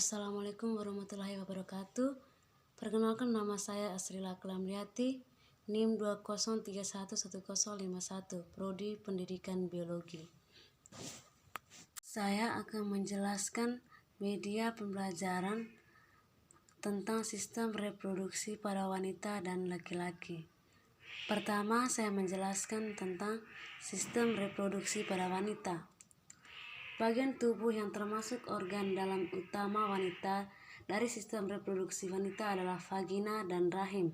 Assalamualaikum warahmatullahi wabarakatuh. Perkenalkan, nama saya Asrila Klamriati, NIM 20311051, Prodi Pendidikan Biologi. Saya akan menjelaskan media pembelajaran tentang sistem reproduksi pada wanita dan laki-laki. Pertama, saya menjelaskan tentang sistem reproduksi pada wanita. Bagian tubuh yang termasuk organ dalam utama wanita dari sistem reproduksi wanita adalah vagina dan rahim.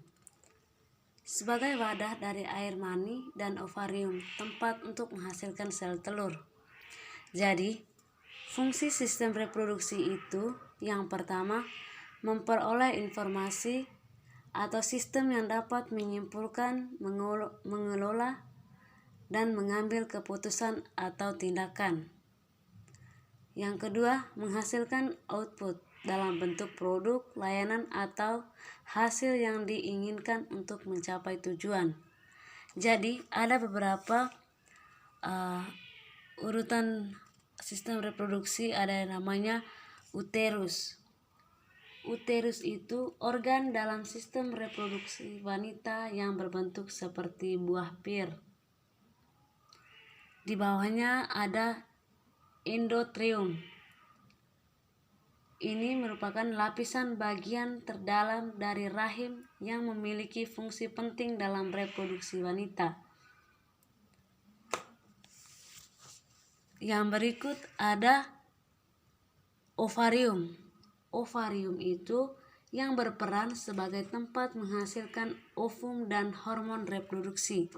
Sebagai wadah dari air mani dan ovarium, tempat untuk menghasilkan sel telur. Jadi, fungsi sistem reproduksi itu yang pertama, memperoleh informasi atau sistem yang dapat menyimpulkan, mengelola, dan mengambil keputusan atau tindakan. Yang kedua, menghasilkan output dalam bentuk produk, layanan, atau hasil yang diinginkan untuk mencapai tujuan. Jadi, ada beberapa urutan sistem reproduksi, ada yang namanya uterus. Uterus itu organ dalam sistem reproduksi wanita yang berbentuk seperti buah pir. Di bawahnya ada endometrium. Ini merupakan lapisan bagian terdalam dari rahim yang memiliki fungsi penting dalam reproduksi wanita. Yang berikut ada ovarium. Ovarium itu yang berperan sebagai tempat menghasilkan ovum dan hormon reproduksi.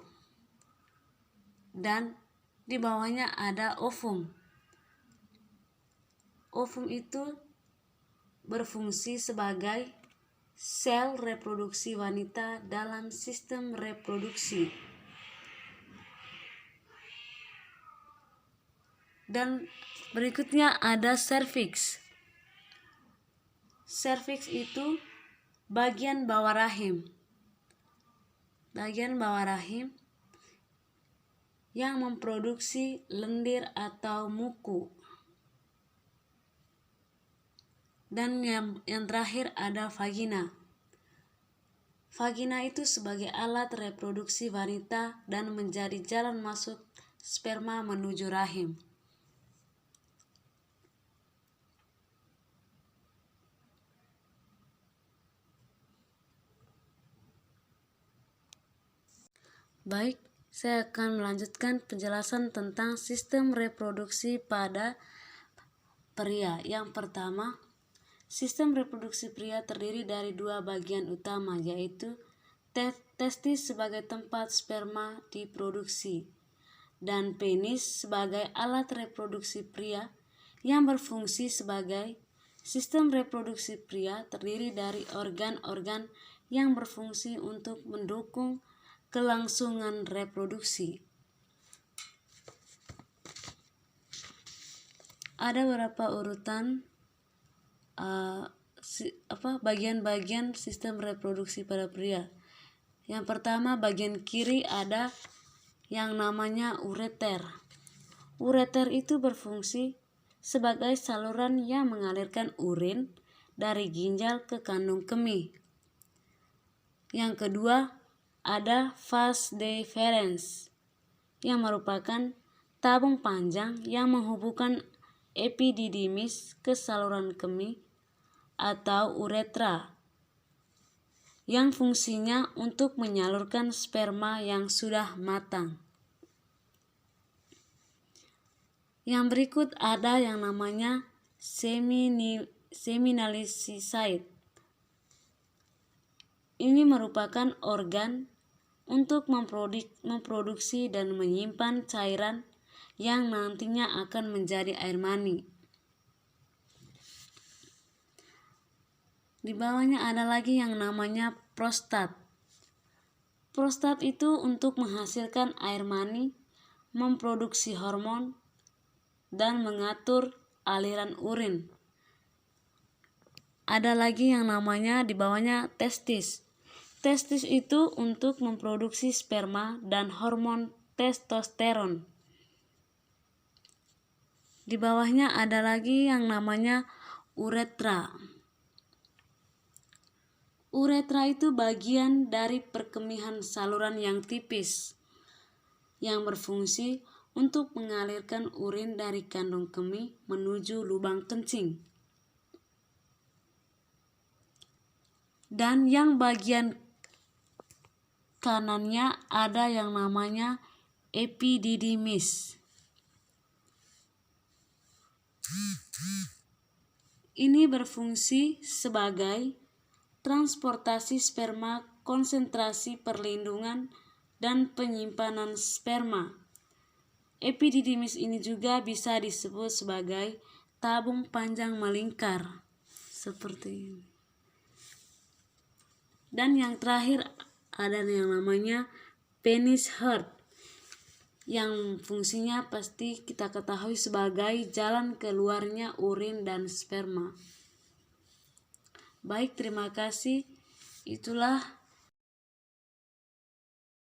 Dan di bawahnya ada ovum. Ovum itu berfungsi sebagai sel reproduksi wanita dalam sistem reproduksi. Dan berikutnya ada serviks. Serviks itu bagian bawah rahim. Bagian bawah rahim yang memproduksi lendir atau muku. Dan yang terakhir ada vagina. Vagina itu sebagai alat reproduksi wanita dan menjadi jalan masuk sperma menuju rahim. Baik, saya akan melanjutkan penjelasan tentang sistem reproduksi pada pria. Yang pertama, sistem reproduksi pria terdiri dari dua bagian utama, yaitu testis sebagai tempat sperma diproduksi dan penis sebagai alat reproduksi pria yang berfungsi sebagai sistem reproduksi pria terdiri dari organ-organ yang berfungsi untuk mendukung kelangsungan reproduksi. Ada beberapa urutan bagian-bagian sistem reproduksi pada pria. Yang pertama, bagian kiri ada yang namanya ureter. Ureter itu berfungsi sebagai saluran yang mengalirkan urin dari ginjal ke kandung kemih. Yang kedua, ada vas deferens yang merupakan tabung panjang yang menghubungkan epididymis ke saluran kemih atau uretra, yang fungsinya untuk menyalurkan sperma yang sudah matang. Yang berikut ada yang namanya seminal site. Ini merupakan organ untuk memproduksi dan menyimpan cairan yang nantinya akan menjadi air mani. Di bawahnya ada lagi yang namanya prostat. Prostat itu untuk menghasilkan air mani, memproduksi hormon, dan mengatur aliran urin. Ada lagi yang namanya di bawahnya testis. Testis itu untuk memproduksi sperma dan hormon testosteron. Di bawahnya ada lagi yang namanya uretra. Uretra itu bagian dari perkemihan saluran yang tipis yang berfungsi untuk mengalirkan urin dari kandung kemih menuju lubang kencing. Dan yang bagian kanannya ada yang namanya epididymis. Ini berfungsi sebagai transportasi sperma, konsentrasi perlindungan, dan penyimpanan sperma. Epididymis ini juga bisa disebut sebagai tabung panjang melingkar, seperti ini. Dan yang terakhir ada yang namanya penis heart, yang fungsinya pasti kita ketahui sebagai jalan keluarnya urin dan sperma. Baik, terima kasih. Itulah